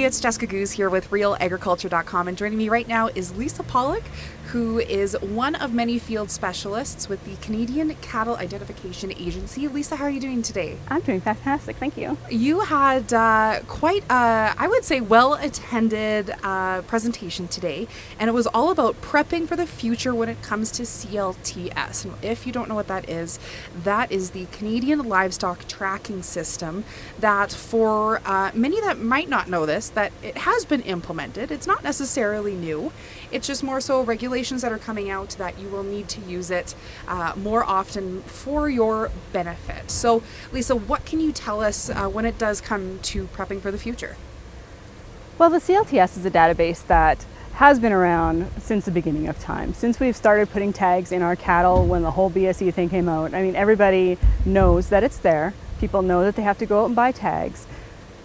it's Jessica Goose here with RealAgriculture.com, and joining me right now is Lisa Pawlick, who is one of many field specialists with the Canadian Cattle Identification Agency. Lisa, how are you doing today? I'm doing fantastic, thank you. You had quite a, I would say, well-attended presentation today, and it was all about prepping for the future when it comes to CLTS. And if you don't know what that is the Canadian Livestock Tracking System that for many that might not know this, that it has been implemented. It's not necessarily new. It's just more so regulations that are coming out that you will need to use it more often for your benefit. So, Lisa, what can you tell us when it does come to prepping for the future? Well, the CLTS is a database that has been around since the beginning of time. Since we've started putting tags in our cattle when the whole BSE thing came out, I mean, everybody knows that it's there. People know that they have to go out and buy tags.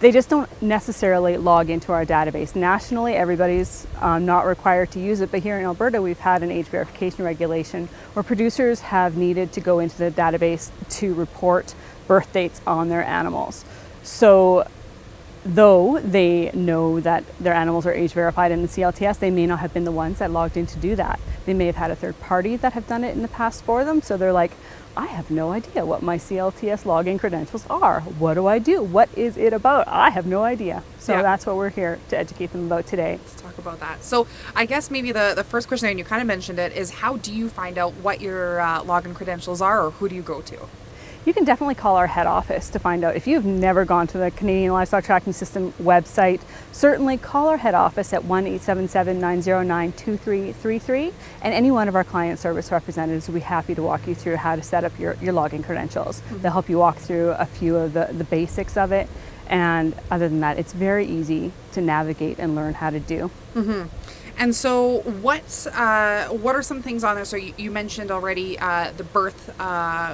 They just don't necessarily log into our database. Nationally, everybody's not required to use it, but here in Alberta, we've had an age verification regulation where producers have needed to go into the database to report birth dates on their animals. So, though they know that their animals are age verified in the CLTS, they may not have been the ones that logged in to do that. They may have had a third party that have done it in the past for them, so they're like, I have no idea what my CLTS login credentials are. What do I do? What is it about? I have no idea. So That's what we're here to educate them about today. Let's talk about that. So I guess maybe the first question, and you kind of mentioned it, is how do you find out what your login credentials are, or who do you go to? You can definitely call our head office to find out. If you've never gone to the Canadian Livestock Tracking System website, certainly call our head office at 1-877-909-2333, and any one of our client service representatives will be happy to walk you through how to set up your login credentials. Mm-hmm. They'll help you walk through a few of the basics of it, and other than that, it's very easy to navigate and learn how to do. Mm-hmm. And so what are some things on there? So you mentioned already the birth,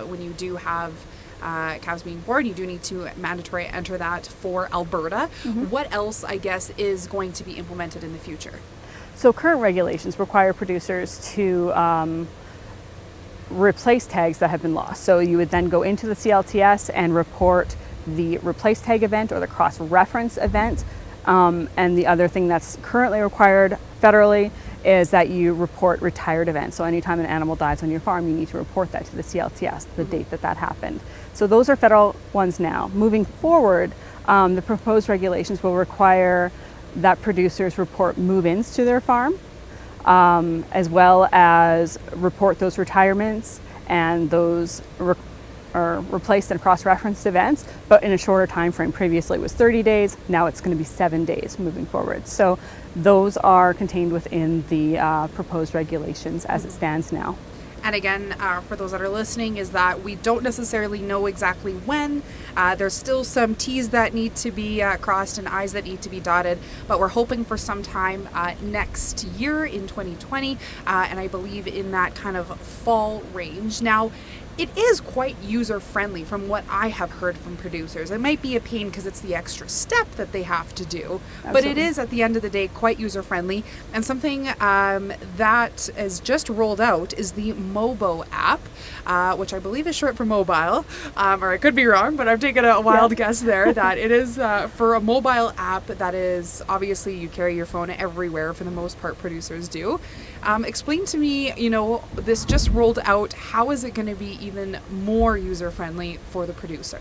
when you do have calves being born, you do need to mandatory enter that for Alberta. Mm-hmm. What else, I guess, is going to be implemented in the future? So current regulations require producers to replace tags that have been lost. So you would then go into the CLTS and report the replace tag event or the cross-reference event. And the other thing that's currently required federally is that you report retired events. So anytime an animal dies on your farm, you need to report that to the CLTS, the date that happened. So those are federal ones now. Moving forward, the proposed regulations will require that producers report move-ins to their farm, as well as report those retirements and those replaced and cross-referenced events, but in a shorter time frame. Previously it was 30 days, now it's going to be 7 days moving forward. So those are contained within the proposed regulations as it stands now. And again, for those that are listening, is that we don't necessarily know exactly when. There's still some T's that need to be crossed and I's that need to be dotted, but we're hoping for some time next year in 2020, and I believe in that kind of fall range. Now, it is quite user-friendly from what I have heard from producers. It might be a pain because it's the extra step that they have to do, Absolutely. But it is, at the end of the day, quite user-friendly. And something that is just rolled out is the MOBO app, which I believe is short for mobile, or I could be wrong, but I've taken a wild guess there, that it is for a mobile app that is, obviously you carry your phone everywhere, for the most part producers do. Explain to me, this just rolled out, how is it going to be even more user-friendly for the producer?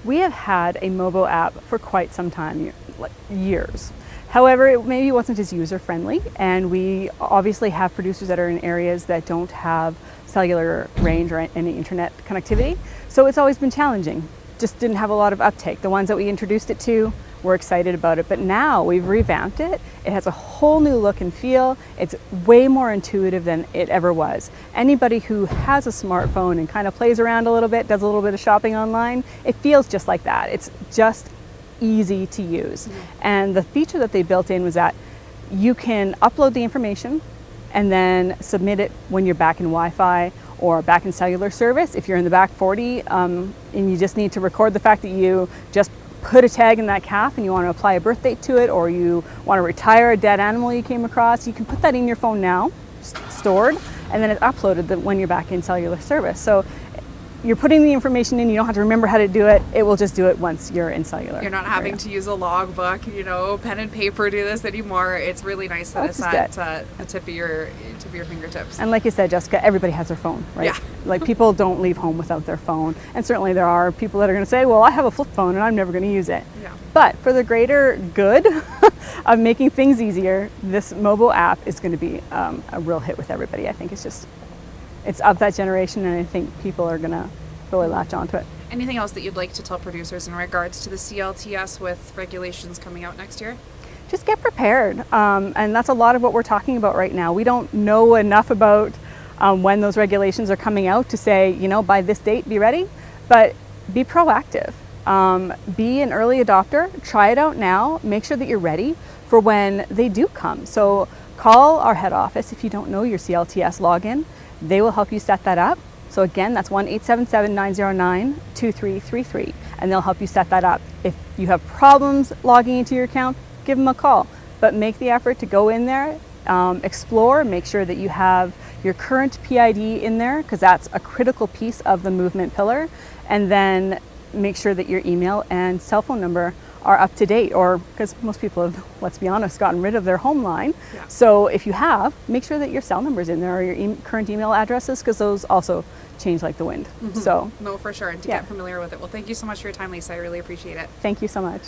We have had a mobile app for quite some time, like years. However, it maybe wasn't as user-friendly, and we obviously have producers that are in areas that don't have cellular range or any internet connectivity, so it's always been challenging. Just didn't have a lot of uptake. The ones that we introduced it to, we're excited about it, but now we've revamped it. It has a whole new look and feel. It's way more intuitive than it ever was. Anybody who has a smartphone and kind of plays around a little bit, does a little bit of shopping online, it feels just like that. It's just easy to use. Mm-hmm. And the feature that they built in was that you can upload the information and then submit it when you're back in Wi-Fi or back in cellular service. If you're in the back 40 and you just need to record the fact that you just put a tag in that calf and you want to apply a birth date to it, or you want to retire a dead animal you came across, you can put that in your phone now, stored, and then it's uploaded when you're back in cellular service. So you're putting the information in, you don't have to remember how to do it. It will just do it once you're in cellular. You're not having to use a logbook, pen and paper do this anymore. It's really nice that it's at the tip of your fingertips. And like you said, Jessica, everybody has their phone, right? Yeah. Like people don't leave home without their phone. And certainly there are people that are going to say, well, I have a flip phone and I'm never going to use it. Yeah. But for the greater good of making things easier, this mobile app is going to be a real hit with everybody. I think it's of that generation, and I think people are going to really latch onto it. Anything else that you'd like to tell producers in regards to the CLTS with regulations coming out next year? Just get prepared. And that's a lot of what we're talking about right now. We don't know enough about when those regulations are coming out to say, by this date, be ready, but be proactive. Be an early adopter, try it out now, make sure that you're ready for when they do come. So call our head office if you don't know your CLTS login. They will help you set that up. So again, that's 1-877-909-2333, and they'll help you set that up. If you have problems logging into your account, give them a call, but make the effort to go in there, explore, make sure that you have your current PID in there, because that's a critical piece of the movement pillar, and then make sure that your email and cell phone number are up to date, or because most people have, let's be honest, gotten rid of their home line. Yeah. So if you have, make sure that your cell number's in there, or your current email addresses, because those also change like the wind. Mm-hmm. So no, for sure, and to get familiar with it. Well, thank you so much for your time, Lisa. I really appreciate it. Thank you so much.